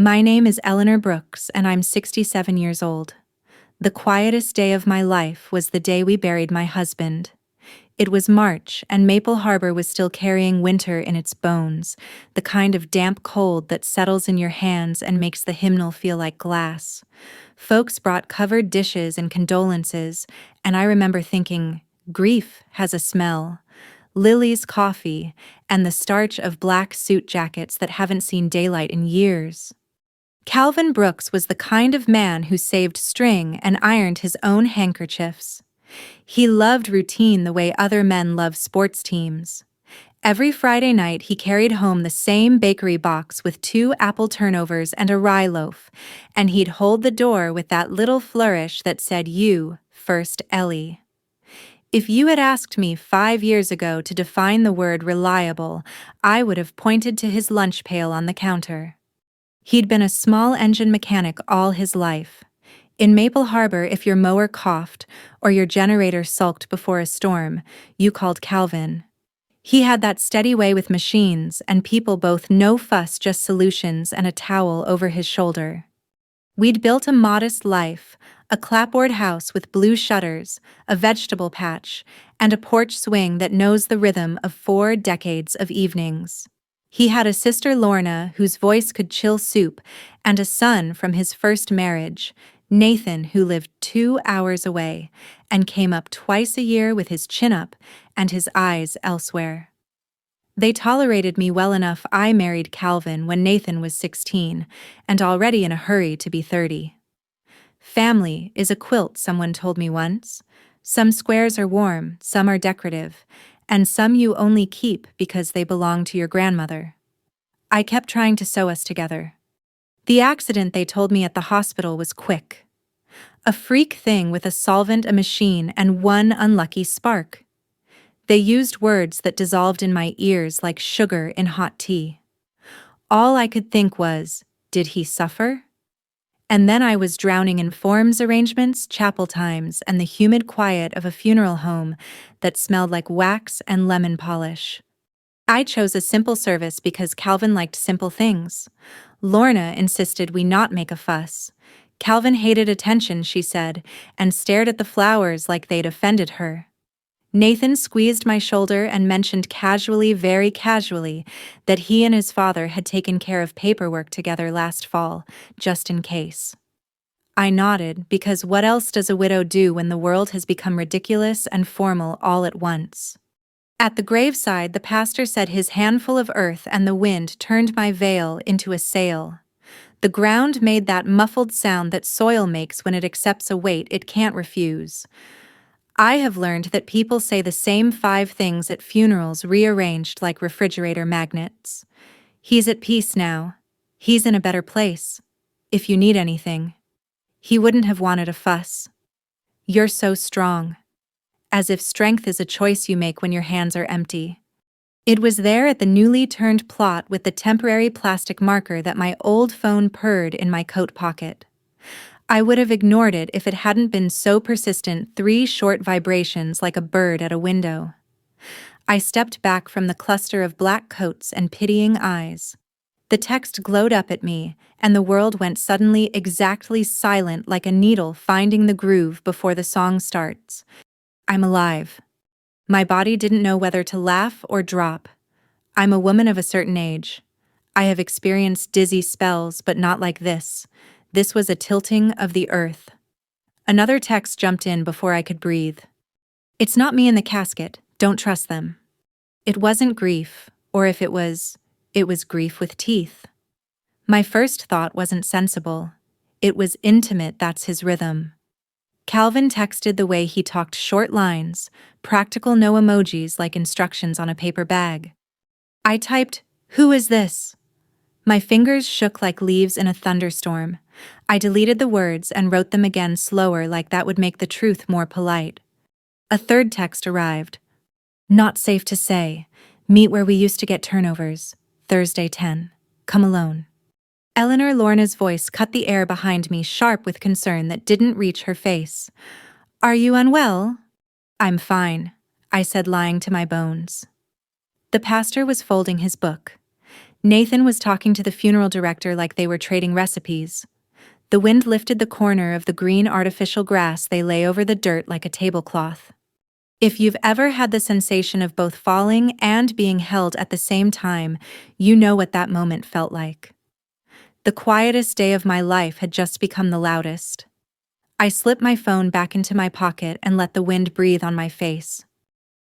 My name is Eleanor Brooks, and I'm 67 years old. The quietest day of my life was the day we buried my husband. It was March, and Maple Harbor was still carrying winter in its bones, the kind of damp cold that settles in your hands and makes the hymnal feel like glass. Folks brought covered dishes and condolences, and I remember thinking, grief has a smell. Lily's coffee, and the starch of black suit jackets that haven't seen daylight in years. Calvin Brooks was the kind of man who saved string and ironed his own handkerchiefs. He loved routine the way other men love sports teams. Every Friday night he carried home the same bakery box with 2 apple turnovers and a rye loaf, and he'd hold the door with that little flourish that said, "You, first, Ellie." If you had asked me 5 years ago to define the word reliable, I would have pointed to his lunch pail on the counter. He'd been a small engine mechanic all his life. In Maple Harbor, if your mower coughed or your generator sulked before a storm, you called Calvin. He had that steady way with machines and people, both no fuss, just solutions, and a towel over his shoulder. We'd built a modest life, a clapboard house with blue shutters, a vegetable patch, and a porch swing that knows the rhythm of 4 decades of evenings. He had a sister, Lorna, whose voice could chill soup, and a son from his first marriage, Nathan, who lived 2 hours away and came up twice a year with his chin up and his eyes elsewhere. They tolerated me well enough. I married Calvin when Nathan was 16 and already in a hurry to be 30. Family is a quilt, someone told me once. Some squares are warm, some are decorative, and some you only keep because they belong to your grandmother. I kept trying to sew us together. The accident, they told me at the hospital, was quick. A freak thing with a solvent, a machine, and one unlucky spark. They used words that dissolved in my ears like sugar in hot tea. All I could think was, did he suffer? And then I was drowning in forms arrangements, chapel times, and the humid quiet of a funeral home that smelled like wax and lemon polish. I chose a simple service because Calvin liked simple things. Lorna insisted we not make a fuss. Calvin hated attention, she said, and stared at the flowers like they'd offended her. Nathan squeezed my shoulder and mentioned casually, very casually, that he and his father had taken care of paperwork together last fall, just in case. I nodded, because what else does a widow do when the world has become ridiculous and formal all at once? At the graveside, the pastor said his handful of earth and the wind turned my veil into a sail. The ground made that muffled sound that soil makes when it accepts a weight it can't refuse. I have learned that people say the same 5 things at funerals, rearranged like refrigerator magnets. He's at peace now. He's in a better place. If you need anything. He wouldn't have wanted a fuss. You're so strong. As if strength is a choice you make when your hands are empty. It was there at the newly turned plot with the temporary plastic marker that my old phone purred in my coat pocket. I would have ignored it if it hadn't been so persistent, 3 short vibrations like a bird at a window. I stepped back from the cluster of black coats and pitying eyes. The text glowed up at me, and the world went suddenly exactly silent like a needle finding the groove before the song starts. I'm alive. My body didn't know whether to laugh or drop. I'm a woman of a certain age. I have experienced dizzy spells, but not like this. This was a tilting of the earth. Another text jumped in before I could breathe. It's not me in the casket, don't trust them. It wasn't grief, or if it was grief with teeth. My first thought wasn't sensible. It was intimate, that's his rhythm. Calvin texted the way he talked, short lines, practical, no emojis, like instructions on a paper bag. I typed, "Who is this?" My fingers shook like leaves in a thunderstorm. I deleted the words and wrote them again slower, like that would make the truth more polite. A third text arrived. Not safe to say. Meet where we used to get turnovers. Thursday 10. Come alone. Eleanor. Lorna's voice cut the air behind me, sharp with concern that didn't reach her face. Are you unwell? I'm fine, I said, lying to my bones. The pastor was folding his book. Nathan was talking to the funeral director like they were trading recipes. The wind lifted the corner of the green artificial grass they lay over the dirt like a tablecloth. If you've ever had the sensation of both falling and being held at the same time, you know what that moment felt like. The quietest day of my life had just become the loudest. I slipped my phone back into my pocket and let the wind breathe on my face.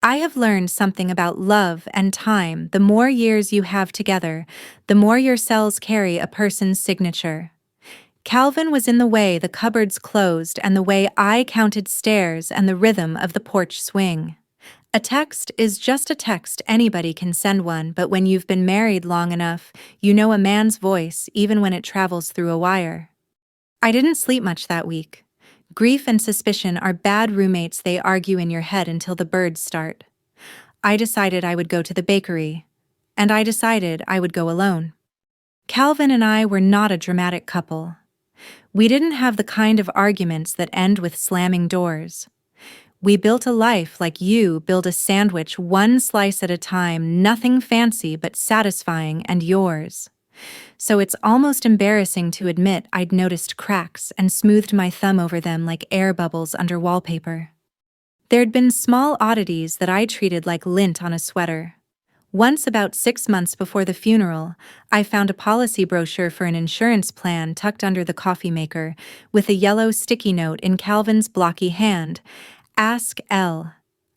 I have learned something about love and time. The more years you have together, the more your cells carry a person's signature. Calvin was in the way the cupboards closed and the way I counted stairs and the rhythm of the porch swing. A text is just a text, anybody can send one, but when you've been married long enough, you know a man's voice even when it travels through a wire. I didn't sleep much that week. Grief and suspicion are bad roommates, they argue in your head until the birds start. I decided I would go to the bakery. And I decided I would go alone. Calvin and I were not a dramatic couple. We didn't have the kind of arguments that end with slamming doors. We built a life like you build a sandwich, one slice at a time, nothing fancy but satisfying and yours. So it's almost embarrassing to admit I'd noticed cracks and smoothed my thumb over them like air bubbles under wallpaper. There'd been small oddities that I treated like lint on a sweater. Once, about 6 months before the funeral, I found a policy brochure for an insurance plan tucked under the coffee maker, with a yellow sticky note in Calvin's blocky hand. Ask L.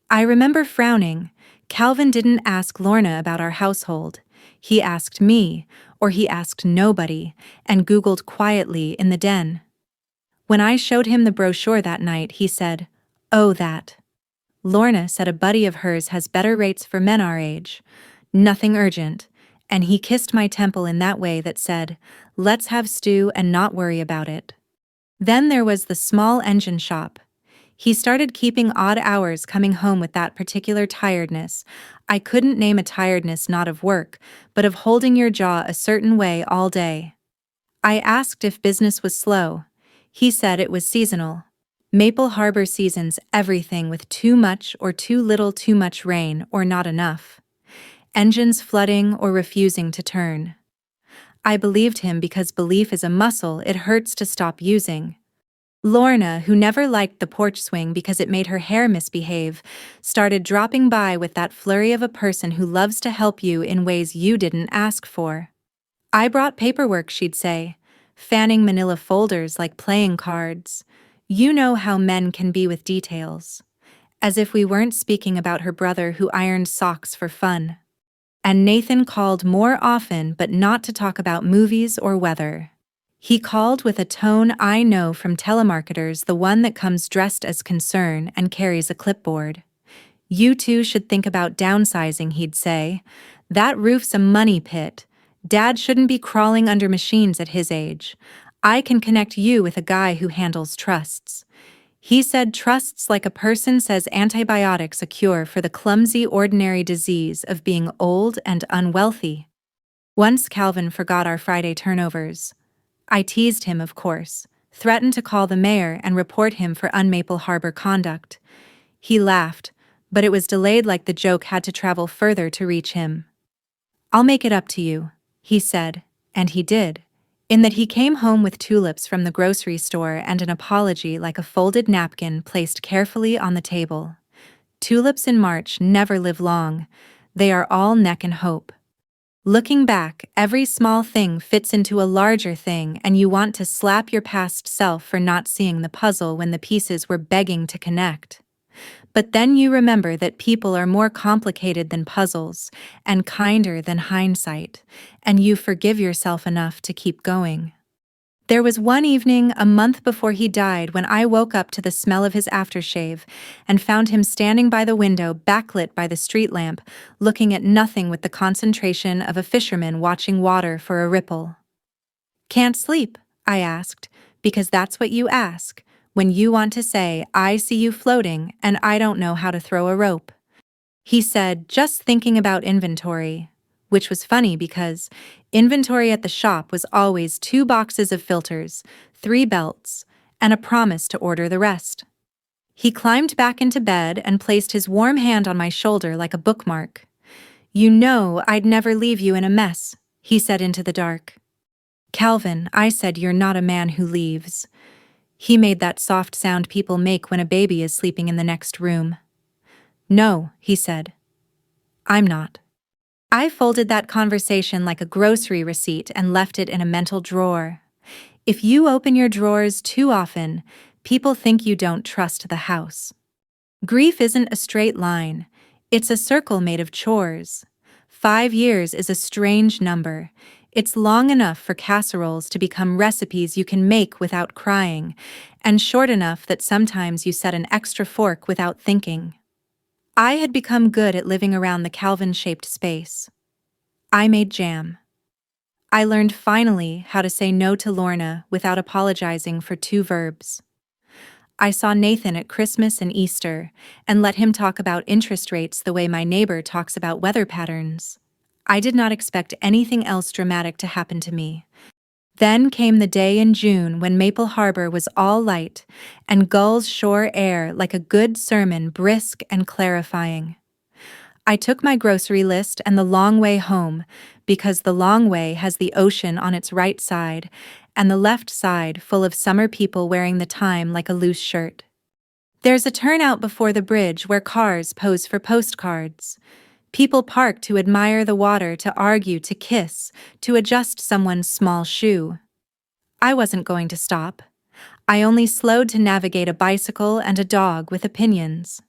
I remember frowning. Calvin didn't ask Lorna about our household. He asked me, or he asked nobody, and Googled quietly in the den. When I showed him the brochure that night, he said, "Oh, that." Lorna said a buddy of hers has better rates for men our age. Nothing urgent, and he kissed my temple in that way that said, "Let's have stew and not worry about it." Then there was the small engine shop. He started keeping odd hours coming home with that particular tiredness. I couldn't name a tiredness not of work, but of holding your jaw a certain way all day. I asked if business was slow. He said it was seasonal. Maple Harbor seasons everything with too much or too little, too much rain or not enough. Engines flooding or refusing to turn. I believed him because belief is a muscle it hurts to stop using. Lorna, who never liked the porch swing because it made her hair misbehave, started dropping by with that flurry of a person who loves to help you in ways you didn't ask for. I brought paperwork, she'd say, fanning manila folders like playing cards. You know how men can be with details. As if we weren't speaking about her brother who ironed socks for fun. And Nathan called more often, but not to talk about movies or weather. He called with a tone I know from telemarketers, the one that comes dressed as concern and carries a clipboard. You two should think about downsizing, he'd say. That roof's a money pit. Dad shouldn't be crawling under machines at his age. I can connect you with a guy who handles trusts. He said trusts like a person says antibiotics, a cure for the clumsy, ordinary disease of being old and unwealthy. Once Calvin forgot our Friday turnovers. I teased him, of course, threatened to call the mayor and report him for un-Maple Harbor conduct. He laughed, but it was delayed like the joke had to travel further to reach him. "I'll make it up to you," he said, and he did, in that he came home with tulips from the grocery store and an apology like a folded napkin placed carefully on the table. Tulips in March never live long. They are all neck and hope. Looking back, every small thing fits into a larger thing, and you want to slap your past self for not seeing the puzzle when the pieces were begging to connect. But then you remember that people are more complicated than puzzles, and kinder than hindsight, and you forgive yourself enough to keep going. There was one evening a month before he died when I woke up to the smell of his aftershave and found him standing by the window, backlit by the street lamp, looking at nothing with the concentration of a fisherman watching water for a ripple. "Can't sleep?" I asked, because that's what you ask when you want to say, "I see you floating and I don't know how to throw a rope." He said, "Just thinking about inventory," which was funny because inventory at the shop was always 2 boxes of filters, 3 belts, and a promise to order the rest. He climbed back into bed and placed his warm hand on my shoulder like a bookmark. "You know I'd never leave you in a mess," he said into the dark. Calvin, I said, you're not a man who leaves. He made that soft sound people make when a baby is sleeping in the next room. No, he said. I'm not. I folded that conversation like a grocery receipt and left it in a mental drawer. If you open your drawers too often, people think you don't trust the house. Grief isn't a straight line. It's a circle made of chores. 5 years is a strange number. It's long enough for casseroles to become recipes you can make without crying, and short enough that sometimes you set an extra fork without thinking. I had become good at living around the Calvin-shaped space. I made jam. I learned finally how to say no to Lorna without apologizing for 2 verbs. I saw Nathan at Christmas and Easter and let him talk about interest rates the way my neighbor talks about weather patterns. I did not expect anything else dramatic to happen to me. Then came the day in June when Maple Harbor was all light and gulls shore air like a good sermon, brisk and clarifying. I took my grocery list and the long way home, because the long way has the ocean on its right side and the left side full of summer people wearing the time like a loose shirt. There's a turnout before the bridge where cars pose for postcards. People park to admire the water, to argue, to kiss, to adjust someone's small shoe. I wasn't going to stop. I only slowed to navigate a bicycle and a dog with opinions.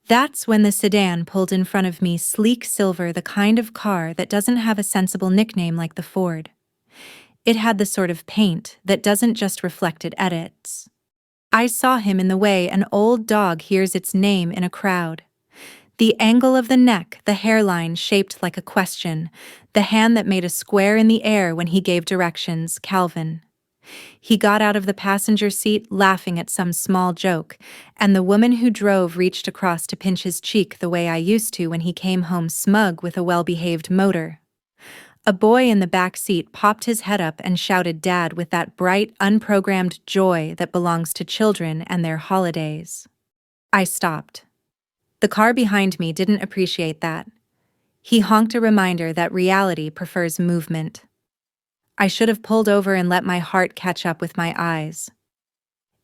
That's when the sedan pulled in front of me, sleek silver, the kind of car that doesn't have a sensible nickname like the Ford. It had the sort of paint that doesn't just reflect it edits. I saw him in the way an old dog hears its name in a crowd. The angle of the neck, the hairline shaped like a question, the hand that made a square in the air when he gave directions, Calvin. He got out of the passenger seat laughing at some small joke, and the woman who drove reached across to pinch his cheek the way I used to when he came home smug with a well-behaved motor. A boy in the back seat popped his head up and shouted "Dad" with that bright, unprogrammed joy that belongs to children and their holidays. I stopped. The car behind me didn't appreciate that. He honked a reminder that reality prefers movement. I should have pulled over and let my heart catch up with my eyes.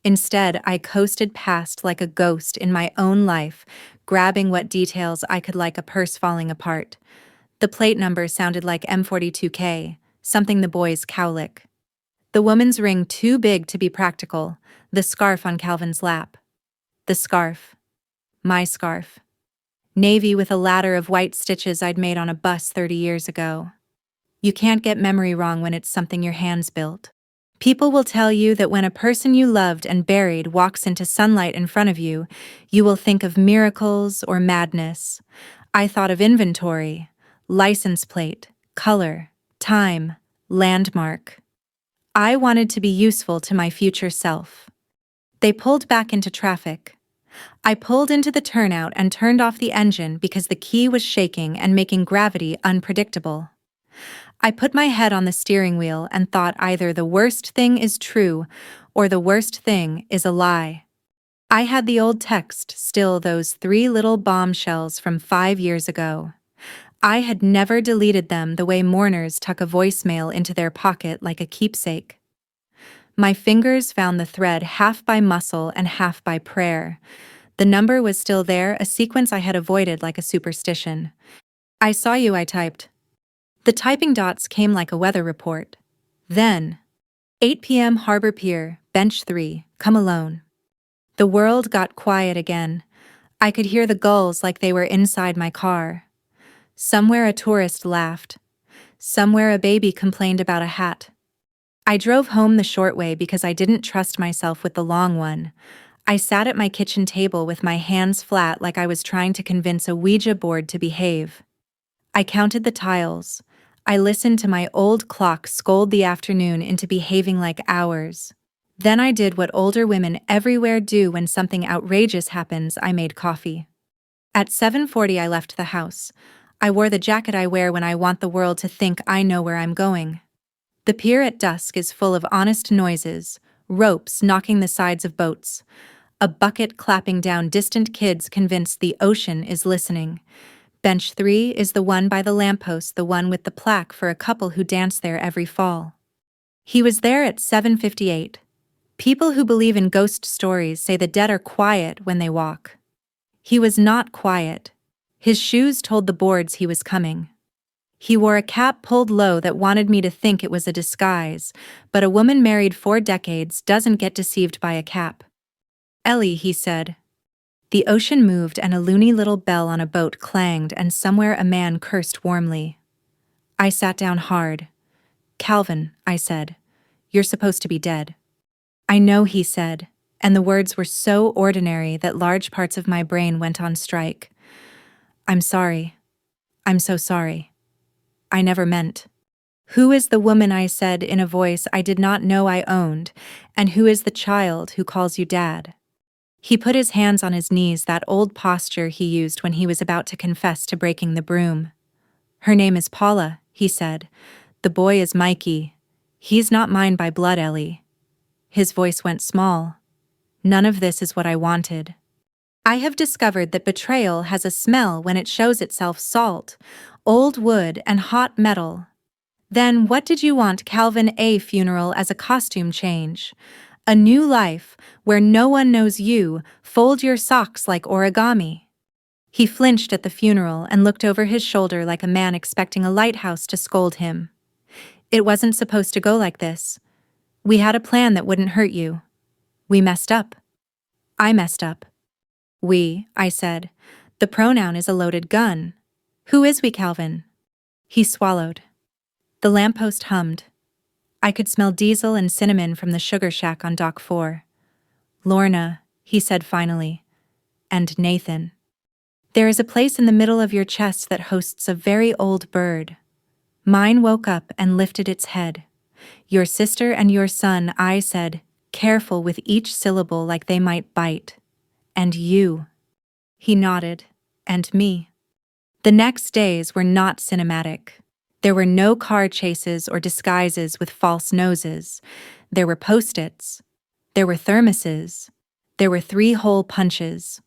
Instead, I coasted past like a ghost in my own life, grabbing what details I could, like a purse falling apart. The plate number sounded like M42K, something the boys cowlick. The woman's ring too big to be practical, the scarf on Calvin's lap. The scarf. My scarf. Navy with a ladder of white stitches I'd made on a bus 30 years ago. You can't get memory wrong when it's something your hands built. People will tell you that when a person you loved and buried walks into sunlight in front of you, you will think of miracles or madness. I thought of inventory, license plate, color, time, landmark. I wanted to be useful to my future self. They pulled back into traffic. I pulled into the turnout and turned off the engine because the key was shaking and making gravity unpredictable. I put my head on the steering wheel and thought either the worst thing is true or the worst thing is a lie. I had the old text still, those 3 little bombshells from 5 years ago. I had never deleted them the way mourners tuck a voicemail into their pocket like a keepsake. My fingers found the thread half by muscle and half by prayer. The number was still there, a sequence I had avoided like a superstition. "I saw you," I typed. The typing dots came like a weather report. Then, 8 p.m. Harbor Pier, Bench 3, come alone. The world got quiet again. I could hear the gulls like they were inside my car. Somewhere a tourist laughed. Somewhere a baby complained about a hat. I drove home the short way because I didn't trust myself with the long one. I sat at my kitchen table with my hands flat like I was trying to convince a Ouija board to behave. I counted the tiles. I listened to my old clock scold the afternoon into behaving like hours. Then I did what older women everywhere do when something outrageous happens. I made coffee. At 7:40 I left the house. I wore the jacket I wear when I want the world to think I know where I'm going. The pier at dusk is full of honest noises, ropes knocking the sides of boats, a bucket clapping down distant kids convinced the ocean is listening, Bench 3 is the one by the lamppost, the one with the plaque for a couple who dance there every fall. He was there at 7:58. People who believe in ghost stories say the dead are quiet when they walk. He was not quiet. His shoes told the boards he was coming. He wore a cap pulled low that wanted me to think it was a disguise, but a woman married 4 decades doesn't get deceived by a cap. "Ellie," he said. The ocean moved and a loony little bell on a boat clanged, and somewhere a man cursed warmly. I sat down hard. "Calvin," I said, "you're supposed to be dead." "I know," he said, and the words were so ordinary that large parts of my brain went on strike. "I'm sorry. I'm so sorry. I never meant." "Who is the woman?" I said in a voice I did not know I owned, "and who is the child who calls you Dad?" He put his hands on his knees, that old posture he used when he was about to confess to breaking the broom. "Her name is Paula," he said. "The boy is Mikey. He's not mine by blood, Ellie." His voice went small. "None of this is what I wanted. I have discovered that betrayal has a smell when it shows itself: salt, old wood, and hot metal." "Then what did you want, Calvin? A funeral as a costume change. A new life, where no one knows you, fold your socks like origami." He flinched at the funeral and looked over his shoulder like a man expecting a lighthouse to scold him. "It wasn't supposed to go like this. We had a plan that wouldn't hurt you. We messed up. I messed up." "We," I said. The pronoun is a loaded gun. "Who is we, Calvin?" He swallowed. The lamppost hummed. I could smell diesel and cinnamon from the sugar shack on Dock 4. "Lorna," he said finally, "and Nathan. There is a place in the middle of your chest that hosts a very old bird." Mine woke up and lifted its head. "Your sister and your son," I said, careful with each syllable like they might bite. "And you." He nodded. "And me." The next days were not cinematic. There were no car chases or disguises with false noses. There were Post-its. There were thermoses. There were 3-hole punches.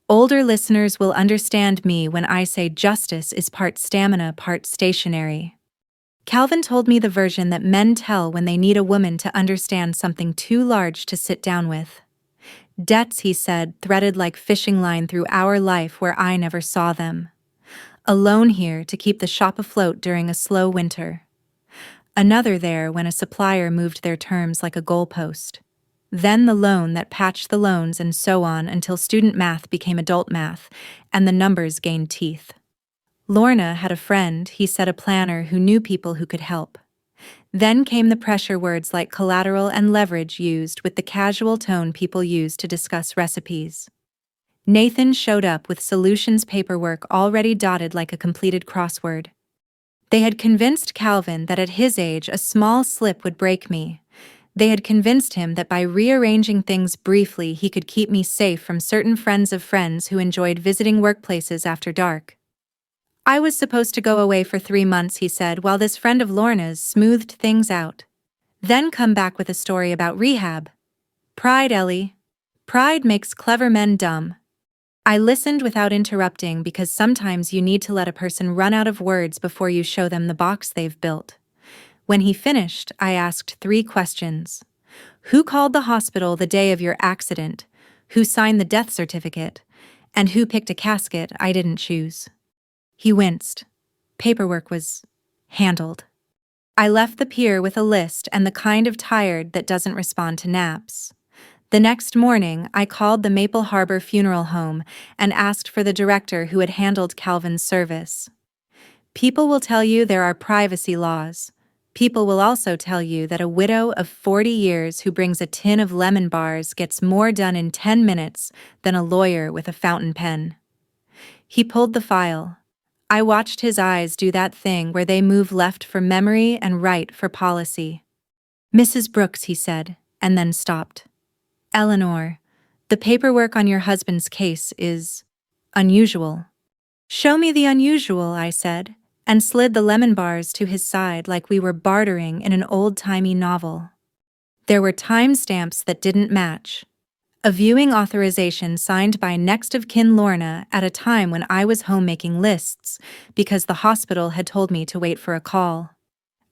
Older listeners will understand me when I say justice is part stamina, part stationary. Calvin told me the version that men tell when they need a woman to understand something too large to sit down with. Debts, he said, threaded like fishing line through our life where I never saw them. Alone here to keep the shop afloat during a slow winter. Another there when a supplier moved their terms like a goalpost. Then the loan that patched the loans, and so on until student math became adult math, and the numbers gained teeth. Lorna had a friend, he said, a planner who knew people who could help. Then came the pressure words like collateral and leverage used with the casual tone people use to discuss recipes. Nathan showed up with solutions paperwork already dotted like a completed crossword. They had convinced Calvin that at his age a small slip would break me. They had convinced him that by rearranging things briefly he could keep me safe from certain friends of friends who enjoyed visiting workplaces after dark. I was supposed to go away for 3 months, he said, while this friend of Lorna's smoothed things out. Then come back with a story about rehab. Pride, Ellie. Pride makes clever men dumb. I listened without interrupting because sometimes you need to let a person run out of words before you show them the box they've built. When he finished, I asked 3 questions. Who called the hospital the day of your accident? Who signed the death certificate? And who picked a casket I didn't choose? He winced. Paperwork was handled. I left the pier with a list and the kind of tired that doesn't respond to naps. The next morning, I called the Maple Harbor Funeral Home and asked for the director who had handled Calvin's service. People will tell you there are privacy laws. People will also tell you that a widow of 40 years who brings a tin of lemon bars gets more done in 10 minutes than a lawyer with a fountain pen. He pulled the file. I watched his eyes do that thing where they move left for memory and right for policy. "Mrs. Brooks," he said, and then stopped. "Eleanor, the paperwork on your husband's case is unusual." "Show me the unusual," I said, and slid the lemon bars to his side like we were bartering in an old-timey novel. There were timestamps that didn't match. A viewing authorization signed by next of kin Lorna at a time when I was home making lists because the hospital had told me to wait for a call.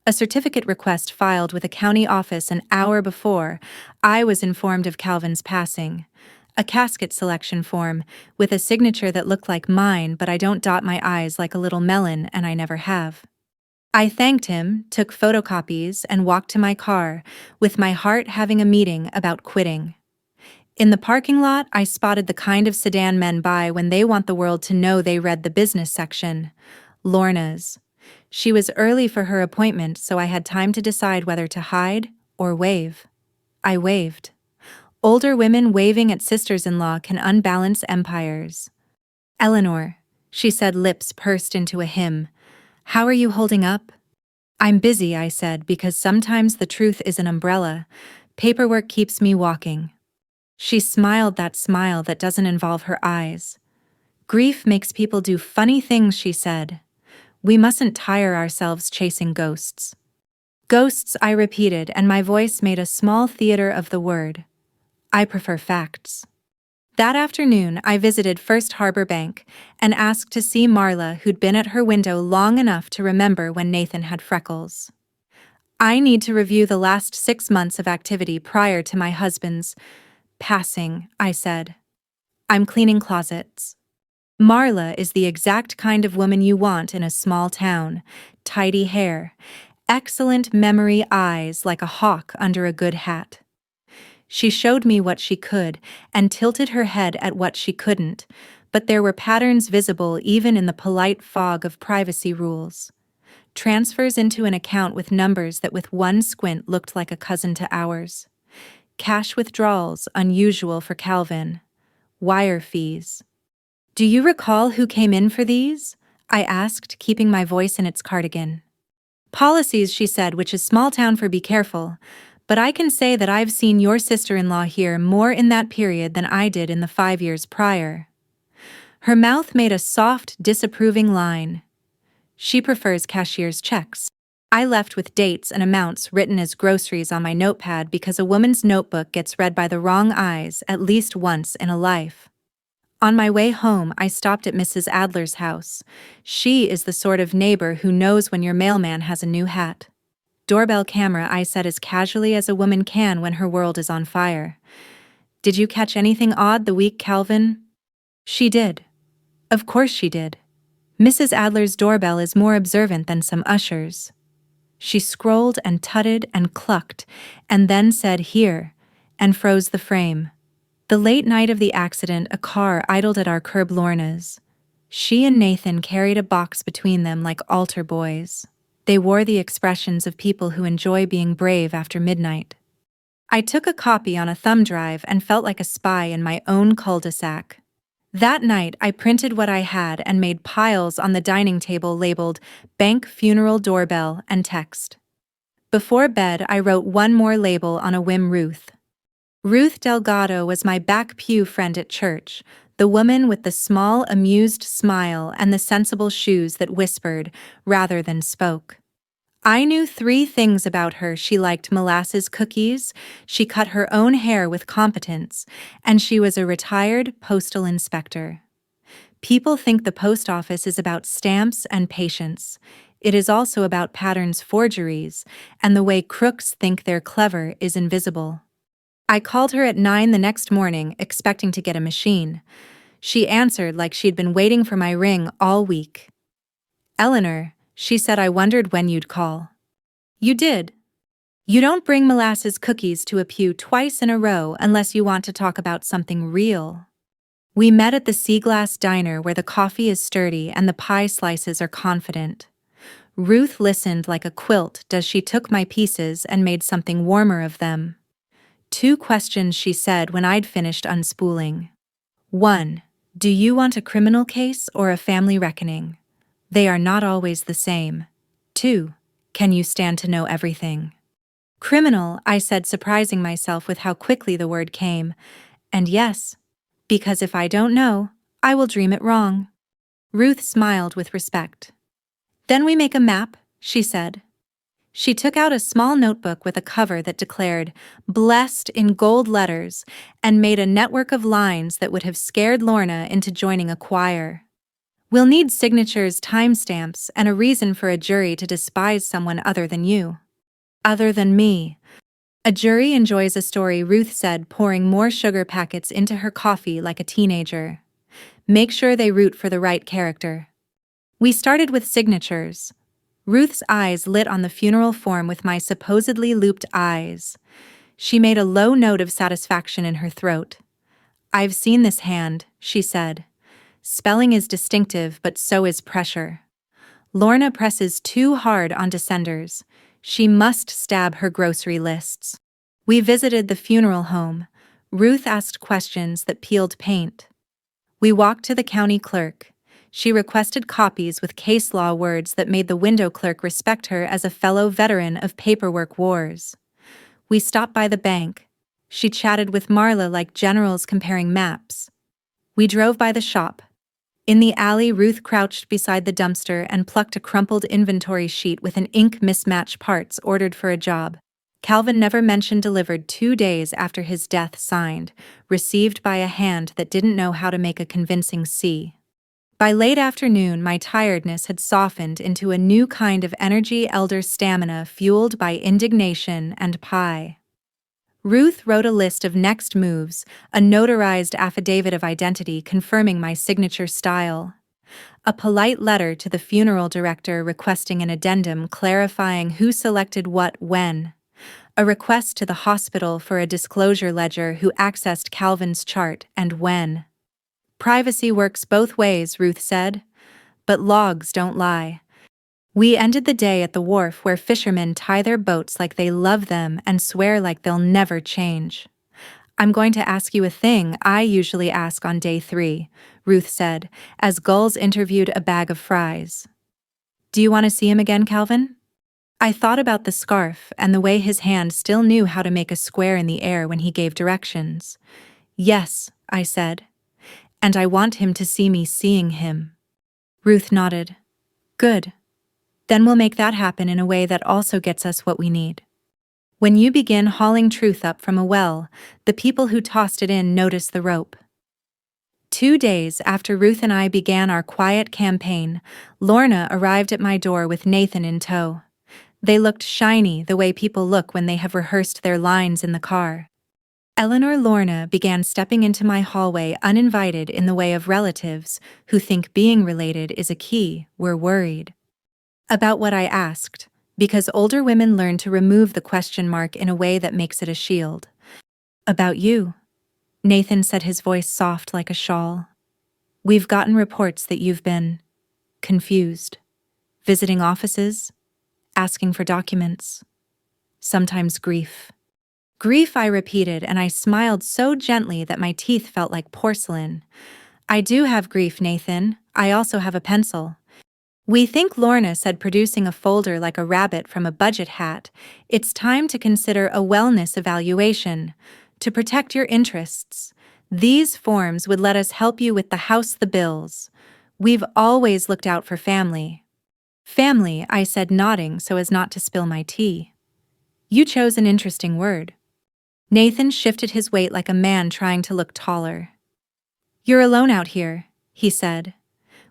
A certificate request filed with a county office an hour before I was informed of Calvin's passing. A casket selection form with a signature that looked like mine, but I don't dot my I's like a little melon, and I never have. I thanked him, took photocopies, and walked to my car, with my heart having a meeting about quitting. In the parking lot, I spotted the kind of sedan men buy when they want the world to know they read the business section. Lorna's. She was early for her appointment, so I had time to decide whether to hide or wave. I waved. Older women waving at sisters-in-law can unbalance empires. "Eleanor," she said, lips pursed into a hymn. "How are you holding up?" "I'm busy," I said, because sometimes the truth is an umbrella. Paperwork keeps me walking. She smiled that smile that doesn't involve her eyes. "Grief makes people do funny things," she said. "We mustn't tire ourselves chasing ghosts." "Ghosts," I repeated, and my voice made a small theater of the word. I prefer facts. That afternoon, I visited First Harbor Bank and asked to see Marla, who'd been at her window long enough to remember when Nathan had freckles. "I need to review the last 6 months of activity prior to my husband's passing," I said. "I'm cleaning closets." Marla is the exact kind of woman you want in a small town. Tidy hair, excellent memory, eyes like a hawk under a good hat. She showed me what she could and tilted her head at what she couldn't, but there were patterns visible even in the polite fog of privacy rules. Transfers into an account with numbers that with one squint looked like a cousin to ours. Cash withdrawals, unusual for Calvin. Wire fees. "Do you recall who came in for these?" I asked, keeping my voice in its cardigan. "Policies," she said, "which is small town for be careful. But I can say that I've seen your sister-in-law here more in that period than I did in the 5 years prior." Her mouth made a soft, disapproving line. She prefers cashier's checks. I left with dates and amounts written as groceries on my notepad because a woman's notebook gets read by the wrong eyes at least once in a life. On my way home, I stopped at Mrs. Adler's house. She is the sort of neighbor who knows when your mailman has a new hat. "Doorbell camera," I said as casually as a woman can when her world is on fire. "Did you catch anything odd the week, Calvin?" She did. Of course she did. Mrs. Adler's doorbell is more observant than some ushers. She scrolled and tutted and clucked, and then said, "Here," and froze the frame. The late night of the accident, a car idled at our curb. Lorna's. She and Nathan carried a box between them like altar boys. They wore the expressions of people who enjoy being brave after midnight. I took a copy on a thumb drive and felt like a spy in my own cul-de-sac. That night, I printed what I had and made piles on the dining table labeled "Bank Funeral Doorbell" and text. Before bed, I wrote one more label on a whim: Ruth. Ruth Delgado was my back pew friend at church, the woman with the small, amused smile and the sensible shoes that whispered rather than spoke. I knew 3 things about her. She liked molasses cookies, she cut her own hair with competence, and she was a retired postal inspector. People think the post office is about stamps and patience. It is also about patterns, forgeries, and the way crooks think they're clever is invisible. I called her at 9 the next morning, expecting to get a machine. She answered like she'd been waiting for my ring all week. "Eleanor," she said, "I wondered when you'd call." "You did. You don't bring molasses cookies to a pew twice in a row unless you want to talk about something real." We met at the Sea Glass Diner where the coffee is sturdy and the pie slices are confident. Ruth listened like a quilt as she took my pieces and made something warmer of them. 2 questions, she said when I'd finished unspooling. 1. Do you want a criminal case or a family reckoning? They are not always the same. 2. Can you stand to know everything? "Criminal," I said, surprising myself with how quickly the word came. "And yes, because if I don't know, I will dream it wrong." Ruth smiled with respect. "Then we make a map," she said. She took out a small notebook with a cover that declared, "Blessed" in gold letters, and made a network of lines that would have scared Lorna into joining a choir. "We'll need signatures, timestamps, and a reason for a jury to despise someone other than you. Other than me." "A jury enjoys a story," Ruth said, pouring more sugar packets into her coffee like a teenager. "Make sure they root for the right character." We started with signatures. Ruth's eyes lit on the funeral form with my supposedly looped eyes. She made a low note of satisfaction in her throat. "I've seen this hand," she said. "Spelling is distinctive, but so is pressure. Lorna presses too hard on descenders. She must stab her grocery lists." We visited the funeral home. Ruth asked questions that peeled paint. We walked to the county clerk. She requested copies with case law words that made the window clerk respect her as a fellow veteran of paperwork wars. We stopped by the bank. She chatted with Marla like generals comparing maps. We drove by the shop. In the alley, Ruth crouched beside the dumpster and plucked a crumpled inventory sheet with an ink mismatch parts ordered for a job. Calvin never mentioned delivered 2 days after his death, signed, received by a hand that didn't know how to make a convincing C. By late afternoon, my tiredness had softened into a new kind of energy, elder stamina fueled by indignation and pie. Ruth wrote a list of next moves, a notarized affidavit of identity confirming my signature style, a polite letter to the funeral director requesting an addendum clarifying who selected what when, a request to the hospital for a disclosure ledger who accessed Calvin's chart and when. "Privacy works both ways," Ruth said. "But logs don't lie." We ended the day at the wharf where fishermen tie their boats like they love them and swear like they'll never change. "I'm going to ask you a thing I usually ask on day 3, Ruth said, as gulls interviewed a bag of fries. "Do you want to see him again, Calvin?" I thought about the scarf and the way his hand still knew how to make a square in the air when he gave directions. "Yes," I said. "And I want him to see me seeing him." Ruth nodded. "Good. Then we'll make that happen in a way that also gets us what we need." When you begin hauling truth up from a well, the people who tossed it in notice the rope. 2 days after Ruth and I began our quiet campaign, Lorna arrived at my door with Nathan in tow. They looked shiny, the way people look when they have rehearsed their lines in the car. Eleanor Lorna began stepping into my hallway uninvited in the way of relatives who think being related is a key. Were worried about what I asked, because older women learn to remove the question mark in a way that makes it a shield. "About you," Nathan said, his voice soft like a shawl. "We've gotten reports that you've been confused, visiting offices, asking for documents, sometimes grief." "Grief," I repeated, and I smiled so gently that my teeth felt like porcelain. "I do have grief, Nathan. I also have a pencil." "We think," Lorna said, producing a folder like a rabbit from a budget hat, "it's time to consider a wellness evaluation. To protect your interests. These forms would let us help you with the house, the bills. We've always looked out for family." "Family," I said, nodding so as not to spill my tea. "You chose an interesting word." Nathan shifted his weight like a man trying to look taller. "You're alone out here," he said.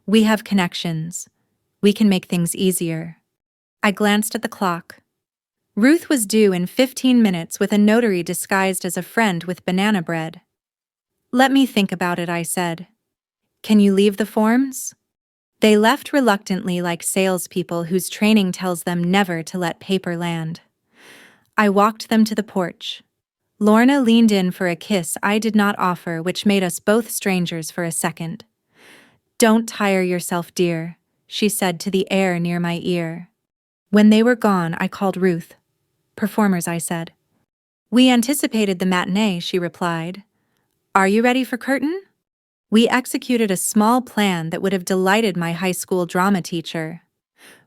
"We have connections. We can make things easier." I glanced at the clock. Ruth was due in 15 minutes with a notary disguised as a friend with banana bread. "Let me think about it," I said. "Can you leave the forms?" They left reluctantly, like salespeople whose training tells them never to let paper land. I walked them to the porch. Lorna leaned in for a kiss I did not offer, which made us both strangers for a second. "Don't tire yourself, dear," she said to the air near my ear. When they were gone, I called Ruth. "Performers," I said. "We anticipated the matinee," she replied. "Are you ready for curtain?" We executed a small plan that would have delighted my high school drama teacher.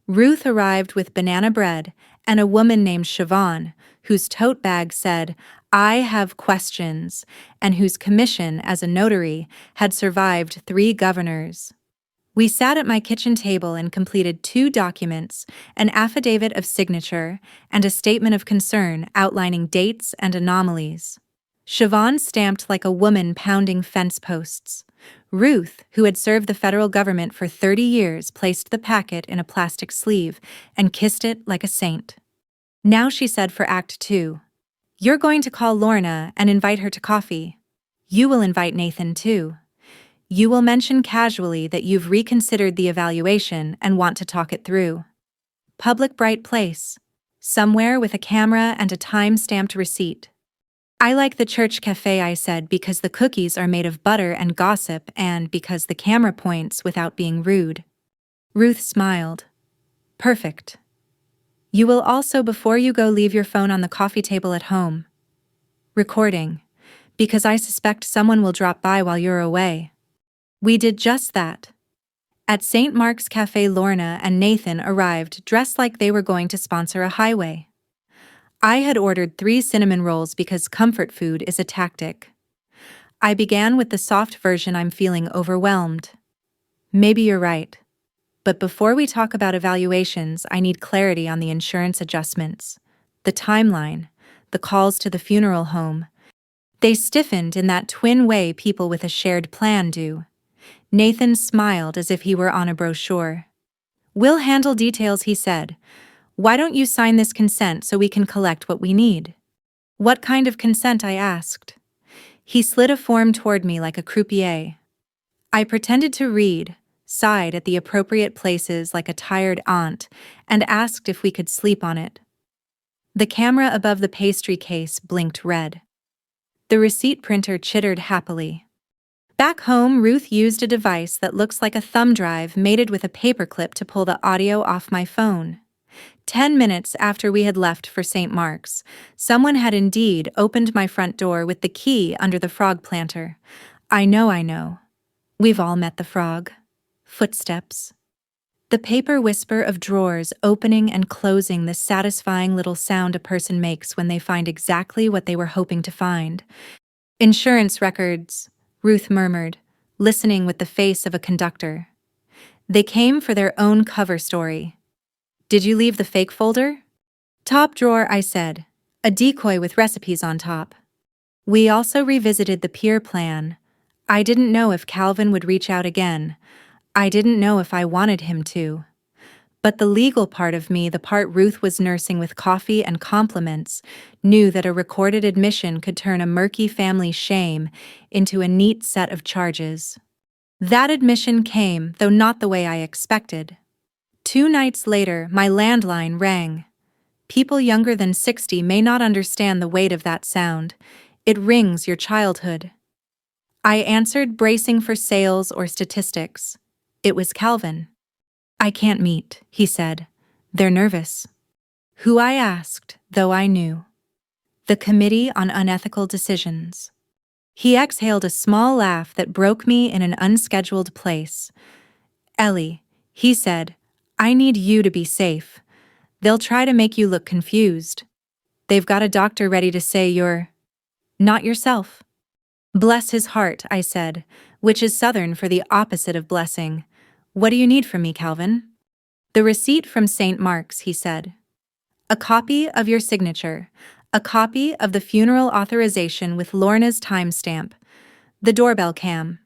Ruth arrived with banana bread and a woman named Siobhan, whose tote bag said, "I have questions," and whose commission as a notary had survived 3 governors. We sat at my kitchen table and completed 2 documents, an affidavit of signature and a statement of concern outlining dates and anomalies. Siobhan stamped like a woman pounding fence posts. Ruth, who had served the federal government for 30 years, placed the packet in a plastic sleeve and kissed it like a saint. Now she said for Act 2. You're going to call Lorna and invite her to coffee. You will invite Nathan too. You will mention casually that you've reconsidered the evaluation and want to talk it through. Public bright place. Somewhere with a camera and a time-stamped receipt. I like the church cafe, I said, because the cookies are made of butter and gossip and because the camera points without being rude. Ruth smiled. Perfect. You will also, before you go, leave your phone on the coffee table at home. Recording. Because I suspect someone will drop by while you're away. We did just that. At St. Mark's Cafe, Lorna and Nathan arrived dressed like they were going to sponsor a highway. I had ordered 3 cinnamon rolls because comfort food is a tactic. I began with the soft version. I'm feeling overwhelmed. Maybe you're right. But before we talk about evaluations, I need clarity on the insurance adjustments, the timeline, the calls to the funeral home. They stiffened in that twin way people with a shared plan do. Nathan smiled as if he were on a brochure. We'll handle details, he said. Why don't you sign this consent so we can collect what we need? What kind of consent? I asked. He slid a form toward me like a croupier. I pretended to read, sighed at the appropriate places like a tired aunt, and asked if we could sleep on it. The camera above the pastry case blinked red. The receipt printer chittered happily. Back home, Ruth used a device that looks like a thumb drive mated with a paperclip to pull the audio off my phone. 10 minutes after we had left for St. Mark's, someone had indeed opened my front door with the key under the frog planter. I know. We've all met the frog. Footsteps. The paper whisper of drawers opening and closing, the satisfying little sound a person makes when they find exactly what they were hoping to find. Insurance records, Ruth murmured, listening with the face of a conductor. They came for their own cover story. Did you leave the fake folder? Top drawer, I said, a decoy with recipes on top. We also revisited the peer plan. I didn't know if Calvin would reach out again. I didn't know if I wanted him to. But the legal part of me, the part Ruth was nursing with coffee and compliments, knew that a recorded admission could turn a murky family shame into a neat set of charges. That admission came, though not the way I expected. 2 nights later, my landline rang. People younger than 60 may not understand the weight of that sound. It rings your childhood. I answered, bracing for sales or statistics. It was Calvin. I can't meet, he said. They're nervous. Who? I asked, though I knew. The Committee on Unethical Decisions. He exhaled a small laugh that broke me in an unscheduled place. Ellie, he said, I need you to be safe. They'll try to make you look confused. They've got a doctor ready to say you're not yourself. Bless his heart, I said, which is Southern for the opposite of blessing. What do you need from me, Calvin? The receipt from St. Mark's, he said. A copy of your signature. A copy of the funeral authorization with Lorna's timestamp. The doorbell cam.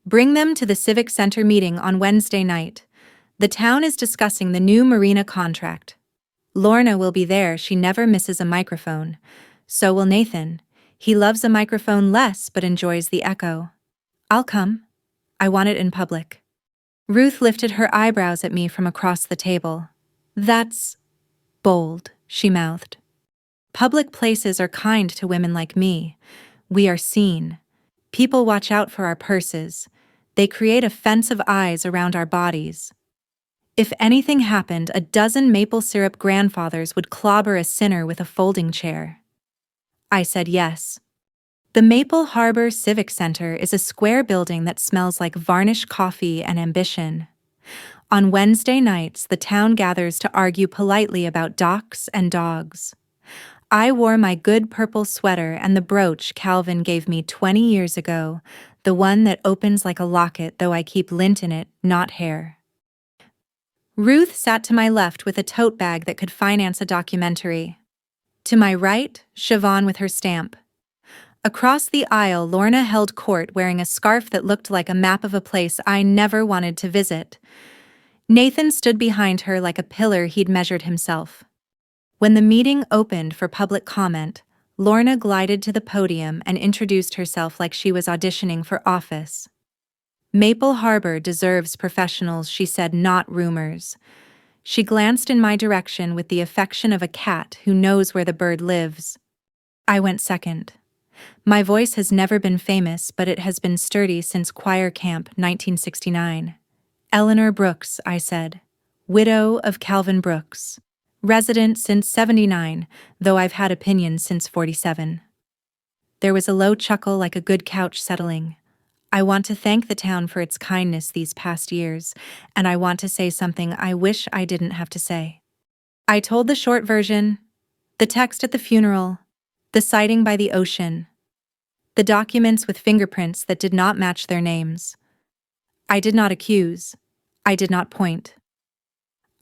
Bring them to the Civic Center meeting on Wednesday night. The town is discussing the new marina contract. Lorna will be there. She never misses a microphone. So will Nathan. He loves a microphone less but enjoys the echo. I'll come. I want it in public. Ruth lifted her eyebrows at me from across the table. That's bold, she mouthed. Public places are kind to women like me. We are seen. People watch out for our purses. They create a fence of eyes around our bodies. If anything happened, a dozen maple syrup grandfathers would clobber a sinner with a folding chair. I said yes. The Maple Harbor Civic Center is a square building that smells like varnished coffee and ambition. On Wednesday nights, the town gathers to argue politely about docks and dogs. I wore my good purple sweater and the brooch Calvin gave me 20 years ago, the one that opens like a locket, though I keep lint in it, not hair. Ruth sat to my left with a tote bag that could finance a documentary. To my right, Siobhan with her stamp. Across the aisle, Lorna held court wearing a scarf that looked like a map of a place I never wanted to visit. Nathan stood behind her like a pillar he'd measured himself. When the meeting opened for public comment, Lorna glided to the podium and introduced herself like she was auditioning for office. Maple Harbor deserves professionals, she said, not rumors. She glanced in my direction with the affection of a cat who knows where the bird lives. I went second. My voice has never been famous, but it has been sturdy since choir camp 1969. Eleanor Brooks, I said. Widow of Calvin Brooks. Resident since 79, though I've had opinions since 47. There was a low chuckle like a good couch settling. I want to thank the town for its kindness these past years, and I want to say something I wish I didn't have to say. I told the short version, the text at the funeral, the sighting by the ocean, the documents with fingerprints that did not match their names. I did not accuse. I did not point.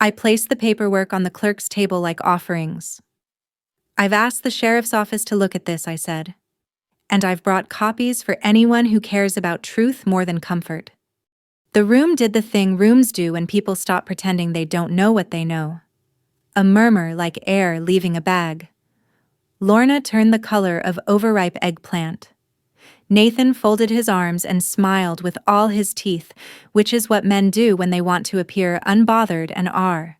I placed the paperwork on the clerk's table like offerings. I've asked the sheriff's office to look at this, I said. And I've brought copies for anyone who cares about truth more than comfort. The room did the thing rooms do when people stop pretending they don't know what they know. A murmur like air leaving a bag. Lorna turned the color of overripe eggplant. Nathan folded his arms and smiled with all his teeth, which is what men do when they want to appear unbothered and are.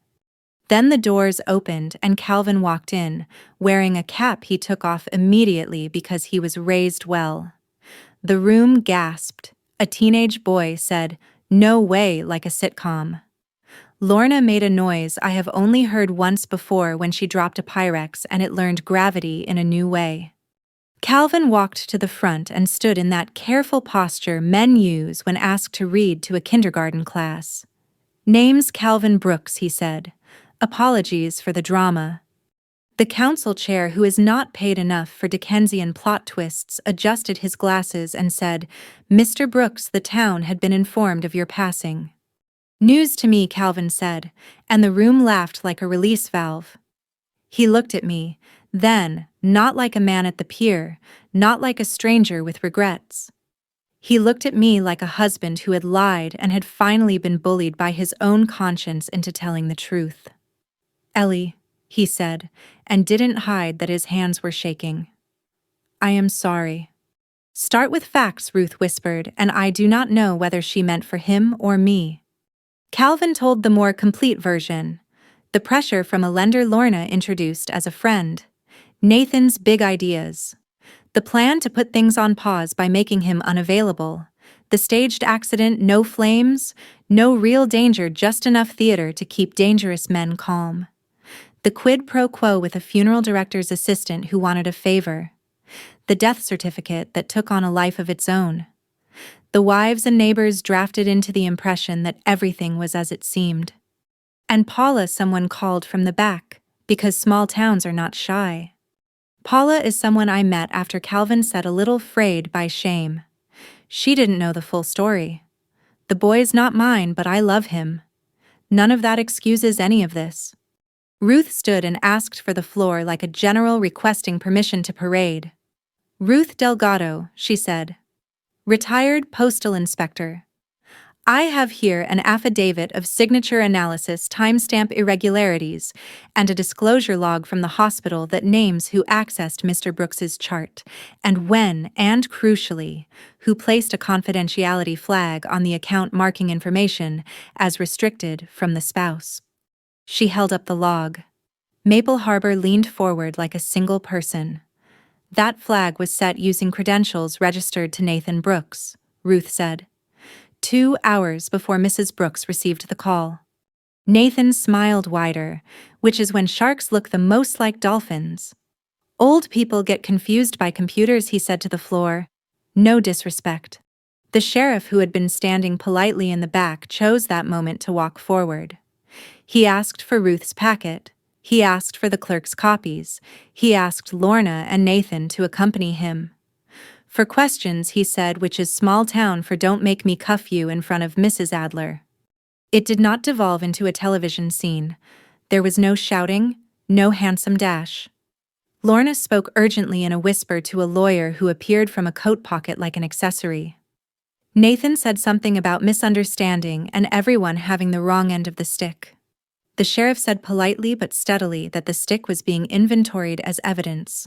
Then the doors opened and Calvin walked in, wearing a cap he took off immediately because he was raised well. The room gasped. A teenage boy said, "No way," like a sitcom. Lorna made a noise I have only heard once before when she dropped a Pyrex and it learned gravity in a new way. Calvin walked to the front and stood in that careful posture men use when asked to read to a kindergarten class. "Name's Calvin Brooks," he said. "Apologies for the drama." The council chair, who is not paid enough for Dickensian plot twists, adjusted his glasses and said, "Mr. Brooks, the town had been informed of your passing." "News to me," Calvin said, and the room laughed like a release valve. He looked at me, then, not like a man at the pier, not like a stranger with regrets. He looked at me like a husband who had lied and had finally been bullied by his own conscience into telling the truth. "Ellie," he said, and didn't hide that his hands were shaking. "I am sorry." "Start with facts," Ruth whispered, and I do not know whether she meant for him or me. Calvin told the more complete version. The pressure from a lender Lorna introduced as a friend. Nathan's big ideas. The plan to put things on pause by making him unavailable. The staged accident, no flames, no real danger, just enough theater to keep dangerous men calm. The quid pro quo with a funeral director's assistant who wanted a favor. The death certificate that took on a life of its own. The wives and neighbors drafted into the impression that everything was as it seemed. And Paula, someone called from the back, because small towns are not shy. Paula is someone I met after Calvin said a little frayed by shame. She didn't know the full story. The boy's not mine, but I love him. None of that excuses any of this. Ruth stood and asked for the floor like a general requesting permission to parade. "Ruth Delgado," she said. "Retired postal inspector. I have here an affidavit of signature analysis, timestamp irregularities, and a disclosure log from the hospital that names who accessed Mr. Brooks's chart, and when, and crucially, who placed a confidentiality flag on the account marking information as restricted from the spouse." She held up the log. Maple Harbor leaned forward like a single person. "That flag was set using credentials registered to Nathan Brooks," Ruth said. 2 hours before Mrs. Brooks received the call. Nathan smiled wider, which is when sharks look the most like dolphins. "Old people get confused by computers," he said to the floor. No disrespect. The sheriff, who had been standing politely in the back, chose that moment to walk forward. He asked for Ruth's packet. He asked for the clerk's copies. He asked Lorna and Nathan to accompany him. For questions, he said, which is small town for don't make me cuff you in front of Mrs. Adler. It did not devolve into a television scene. There was no shouting, no handsome dash. Lorna spoke urgently in a whisper to a lawyer who appeared from a coat pocket like an accessory. Nathan said something about misunderstanding and everyone having the wrong end of the stick. The sheriff said politely but steadily that the stick was being inventoried as evidence.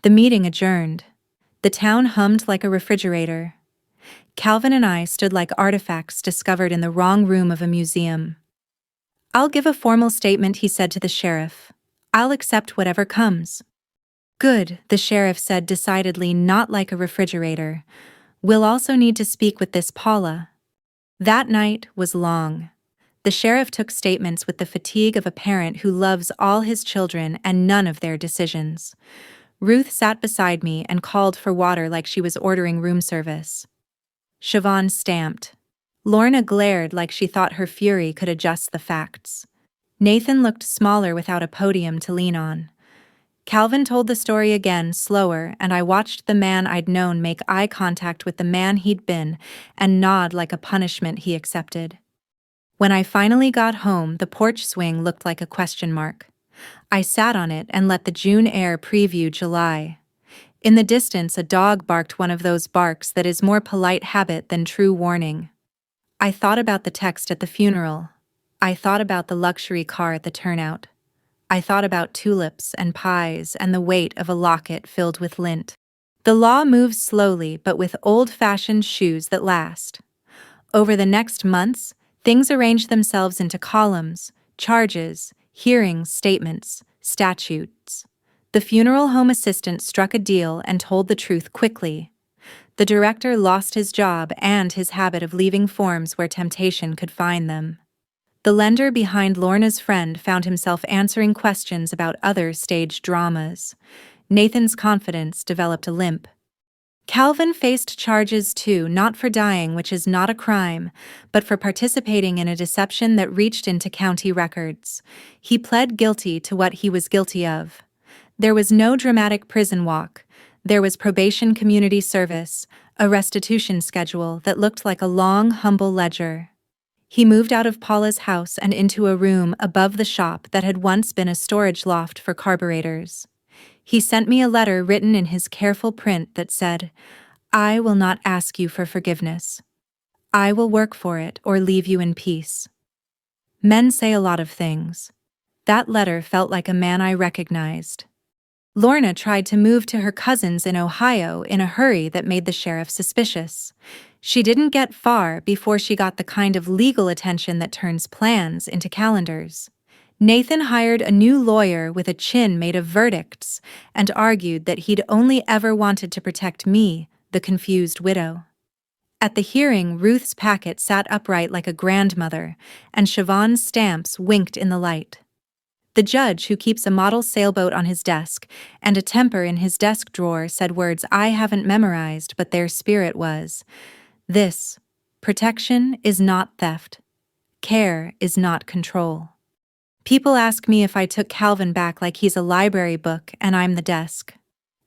The meeting adjourned. The town hummed like a refrigerator. Calvin and I stood like artifacts discovered in the wrong room of a museum. "I'll give a formal statement," he said to the sheriff. "I'll accept whatever comes." "Good," the sheriff said decidedly, not like a refrigerator. "We'll also need to speak with this Paula." That night was long. The sheriff took statements with the fatigue of a parent who loves all his children and none of their decisions. Ruth sat beside me and called for water like she was ordering room service. Siobhan stamped. Lorna glared like she thought her fury could adjust the facts. Nathan looked smaller without a podium to lean on. Calvin told the story again, slower, and I watched the man I'd known make eye contact with the man he'd been and nod like a punishment he accepted. When I finally got home, the porch swing looked like a question mark. I sat on it and let the June air preview July. In the distance, a dog barked, one of those barks that is more polite habit than true warning. I thought about the text at the funeral. I thought about the luxury car at the turnout. I thought about tulips and pies and the weight of a locket filled with lint. The law moves slowly but with old-fashioned shoes that last. Over the next months, things arranged themselves into columns, charges, hearings, statements, statutes. The funeral home assistant struck a deal and told the truth quickly. The director lost his job and his habit of leaving forms where temptation could find them. The lender behind Lorna's friend found himself answering questions about other stage dramas. Nathan's confidence developed a limp. Calvin faced charges too, not for dying, which is not a crime, but for participating in a deception that reached into county records. He pled guilty to what he was guilty of. There was no dramatic prison walk. There was probation, community service, a restitution schedule that looked like a long, humble ledger. He moved out of Paula's house and into a room above the shop that had once been a storage loft for carburetors. He sent me a letter written in his careful print that said, "I will not ask you for forgiveness. I will work for it or leave you in peace." Men say a lot of things. That letter felt like a man I recognized. Lorna tried to move to her cousins in Ohio in a hurry that made the sheriff suspicious. She didn't get far before she got the kind of legal attention that turns plans into calendars. Nathan hired a new lawyer with a chin made of verdicts and argued that he'd only ever wanted to protect me, the confused widow. At the hearing, Ruth's packet sat upright like a grandmother, and Siobhan's stamps winked in the light. The judge, who keeps a model sailboat on his desk and a temper in his desk drawer, said words I haven't memorized, but their spirit was, "This, protection is not theft. Care is not control." People ask me if I took Calvin back like he's a library book and I'm the desk.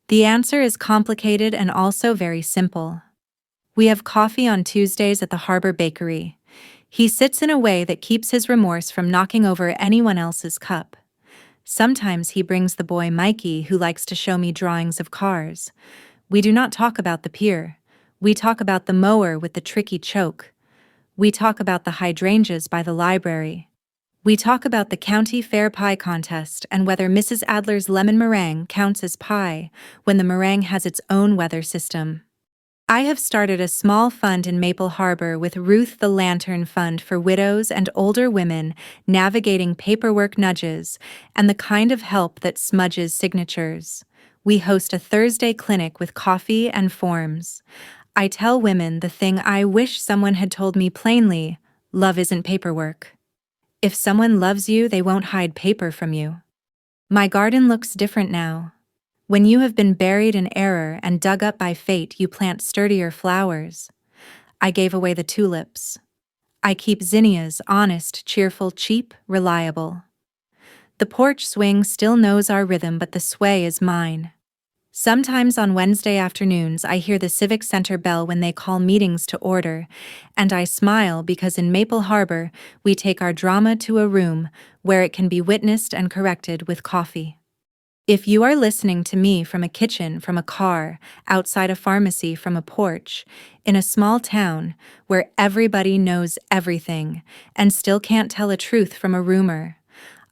The answer is complicated and also very simple. We have coffee on Tuesdays at the Harbor Bakery. He sits in a way that keeps his remorse from knocking over anyone else's cup. Sometimes he brings the boy Mikey, who likes to show me drawings of cars. We do not talk about the pier. We talk about the mower with the tricky choke. We talk about the hydrangeas by the library. We talk about the county fair pie contest and whether Mrs. Adler's lemon meringue counts as pie when the meringue has its own weather system. I have started a small fund in Maple Harbor with Ruth, the Lantern Fund for widows and older women navigating paperwork nudges and the kind of help that smudges signatures. We host a Thursday clinic with coffee and forms. I tell women the thing I wish someone had told me plainly: love isn't paperwork. If someone loves you, they won't hide paper from you. My garden looks different now. When you have been buried in error and dug up by fate, you plant sturdier flowers. I gave away the tulips. I keep zinnias, honest, cheerful, cheap, reliable. The porch swing still knows our rhythm, but the sway is mine. Sometimes on Wednesday afternoons, I hear the Civic Center bell when they call meetings to order, and I smile because in Maple Harbor, we take our drama to a room where it can be witnessed and corrected with coffee. If you are listening to me from a kitchen, from a car, outside a pharmacy, from a porch, in a small town where everybody knows everything and still can't tell a truth from a rumor,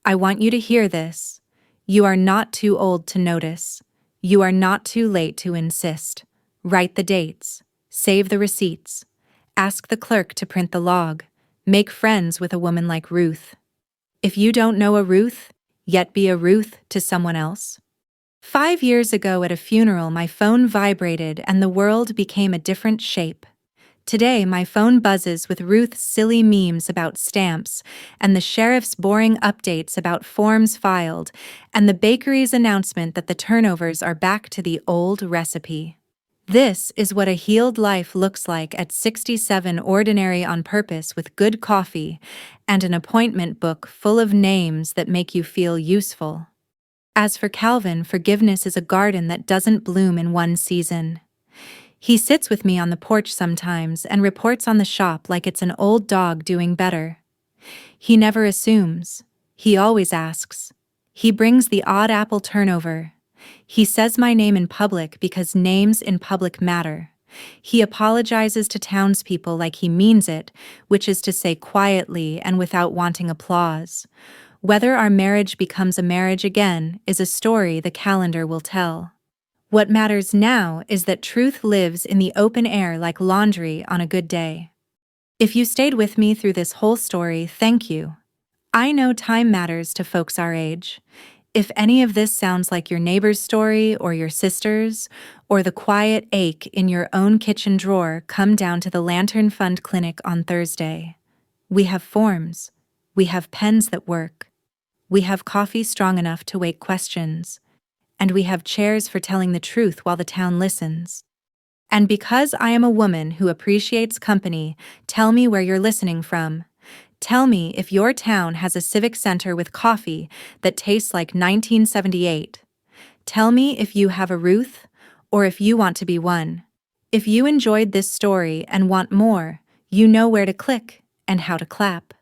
I want you to hear this. You are not too old to notice. You are not too late to insist. Write the dates. Save the receipts. Ask the clerk to print the log. Make friends with a woman like Ruth. If you don't know a Ruth, yet be a Ruth to someone else. 5 years ago at a funeral, my phone vibrated and the world became a different shape. Today, my phone buzzes with Ruth's silly memes about stamps, and the sheriff's boring updates about forms filed, and the bakery's announcement that the turnovers are back to the old recipe. This is what a healed life looks like at 67, ordinary on purpose, with good coffee and an appointment book full of names that make you feel useful. As for Calvin, forgiveness is a garden that doesn't bloom in one season. He sits with me on the porch sometimes and reports on the shop like it's an old dog doing better. He never assumes. He always asks. He brings the odd apple turnover. He says my name in public because names in public matter. He apologizes to townspeople like he means it, which is to say quietly and without wanting applause. Whether our marriage becomes a marriage again is a story the calendar will tell. What matters now is that truth lives in the open air like laundry on a good day. If you stayed with me through this whole story, thank you. I know time matters to folks our age. If any of this sounds like your neighbor's story or your sister's, or the quiet ache in your own kitchen drawer, come down to the Lantern Fund Clinic on Thursday. We have forms. We have pens that work. We have coffee strong enough to wake questions. And we have chairs for telling the truth while the town listens. And because I am a woman who appreciates company, tell me where you're listening from. Tell me if your town has a civic center with coffee that tastes like 1978. Tell me if you have a Ruth, or if you want to be one. If you enjoyed this story and want more, you know where to click and how to clap.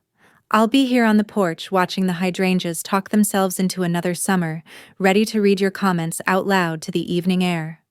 I'll be here on the porch watching the hydrangeas talk themselves into another summer, ready to read your comments out loud to the evening air.